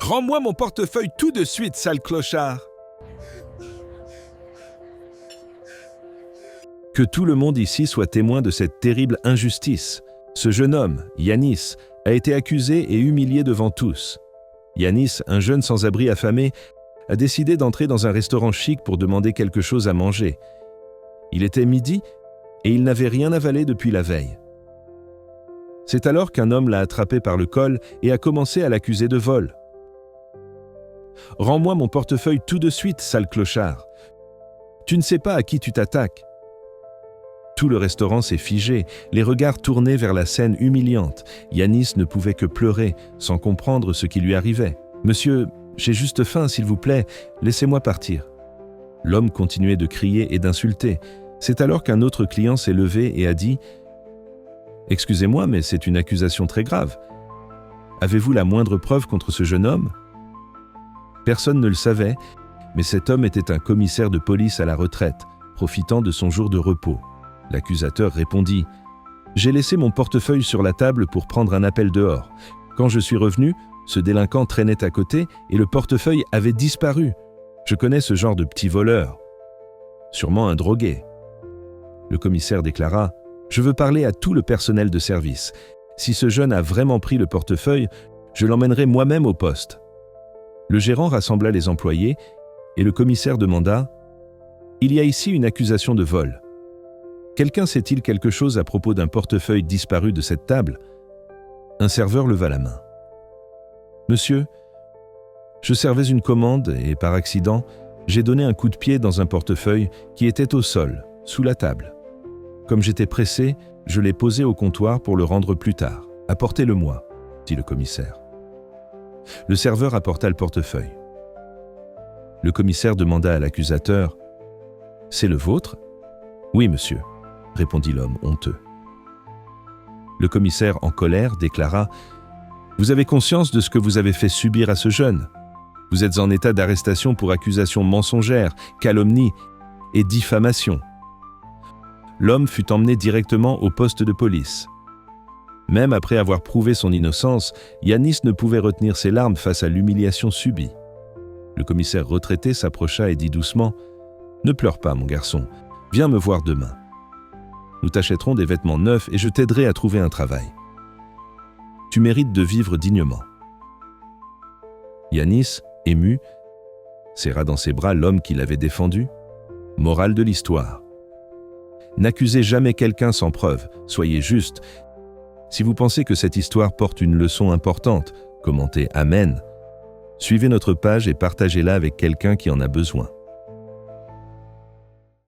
Rends-moi mon portefeuille tout de suite, sale clochard! Que tout le monde ici soit témoin de cette terrible injustice. Ce jeune homme, Yanis, a été accusé et humilié devant tous. Yanis, un jeune sans-abri affamé, a décidé d'entrer dans un restaurant chic pour demander quelque chose à manger. Il était midi et il n'avait rien avalé depuis la veille. C'est alors qu'un homme l'a attrapé par le col et a commencé à l'accuser de vol. « Rends-moi mon portefeuille tout de suite, sale clochard. Tu ne sais pas à qui tu t'attaques. » Tout le restaurant s'est figé, les regards tournés vers la scène humiliante. Yanis ne pouvait que pleurer, sans comprendre ce qui lui arrivait. « Monsieur, j'ai juste faim, s'il vous plaît, laissez-moi partir. » L'homme continuait de crier et d'insulter. C'est alors qu'un autre client s'est levé et a dit « Excusez-moi, mais c'est une accusation très grave. Avez-vous la moindre preuve contre ce jeune homme ?» Personne ne le savait, mais cet homme était un commissaire de police à la retraite, profitant de son jour de repos. L'accusateur répondit « J'ai laissé mon portefeuille sur la table pour prendre un appel dehors. Quand je suis revenu, ce délinquant traînait à côté et le portefeuille avait disparu. Je connais ce genre de petit voleur. Sûrement un drogué. » Le commissaire déclara « Je veux parler à tout le personnel de service. Si ce jeune a vraiment pris le portefeuille, je l'emmènerai moi-même au poste. » Le gérant rassembla les employés et le commissaire demanda « Il y a ici une accusation de vol. Quelqu'un sait-il quelque chose à propos d'un portefeuille disparu de cette table ?» Un serveur leva la main. « Monsieur, je servais une commande et par accident, j'ai donné un coup de pied dans un portefeuille qui était au sol, sous la table. Comme j'étais pressé, je l'ai posé au comptoir pour le rendre plus tard. Apportez-le-moi, dit le commissaire. Le serveur apporta le portefeuille. Le commissaire demanda à l'accusateur « C'est le vôtre ?»« Oui, monsieur, » répondit l'homme honteux. Le commissaire, en colère, déclara « Vous avez conscience de ce que vous avez fait subir à ce jeune. Vous êtes en état d'arrestation pour accusation mensongère, calomnie et diffamation. » L'homme fut emmené directement au poste de police. Même après avoir prouvé son innocence, Yanis ne pouvait retenir ses larmes face à l'humiliation subie. Le commissaire retraité s'approcha et dit doucement « Ne pleure pas, mon garçon, viens me voir demain. Nous t'achèterons des vêtements neufs et je t'aiderai à trouver un travail. Tu mérites de vivre dignement. » Yanis, ému, serra dans ses bras l'homme qui l'avait défendu. Morale de l'histoire. N'accusez jamais quelqu'un sans preuve, soyez juste. Si vous pensez que cette histoire porte une leçon importante, commentez Amen. Suivez notre page et partagez-la avec quelqu'un qui en a besoin.